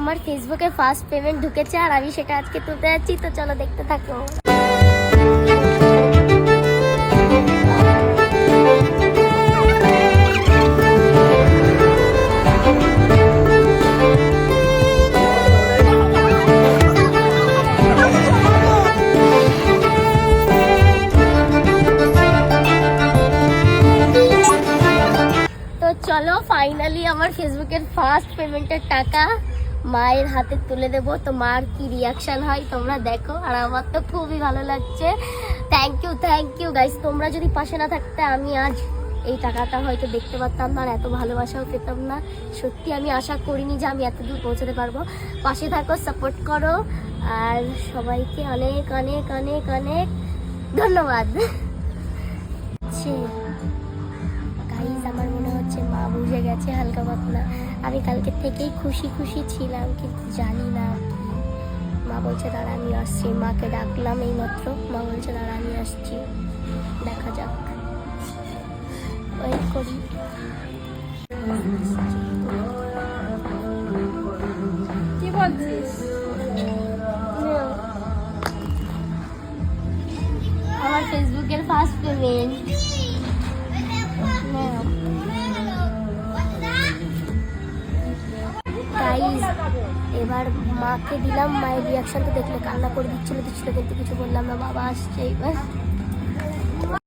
আমার ফেসবুকে first payment ঢুকেছে আর আমি সেটা আজকে তুলতে যাচ্ছি, তো চলো দেখতে থাকো। চলো ফাইনালি আমার ফেসবুকের ফার্স্ট পেমেন্টের টাকা মায়ের হাতে তুলে দেব। তো মার কি রিয়াকশন হয় তোমরা দেখো, আর আমার তো খুবই ভালো লাগছে। থ্যাংক ইউ গাইস, তোমরা যদি পাশে না থাকতে আমি আজ এই টাকাটা হয়তো দেখতে পারতাম না, আর এত ভালোবাসাও পেতাম না। সত্যি আমি আশা করিনি যে আমি এত দূর পৌঁছাতে পারবো। পাশে থাকো, সাপোর্ট করো, আর সবাইকে অনেক অনেক অনেক অনেক ধন্যবাদ। আমার মনে হচ্ছে মা বুঝে গেছে হালকা পাতলা। আমি কালকে থেকেই খুশি খুশি ছিলাম, কিন্তু জানি না। মা বলছে দাঁড়া আমি আসছি, মাকে ডাকলাম এই মাত্র, মা বলছে দাঁড়া আমি আসছি, দেখা যাক, ওয়েট করি। কি বলছিস? আমার ফেসবুকের ফার্স্ট পেমেন্ট। এবার মাকে দিলাম, মায়ের রিয়াকশন তো দেখলে কান্না করে দিচ্ছিল, কিন্তু কিছু বললাম না। বাবা আসছে এবার।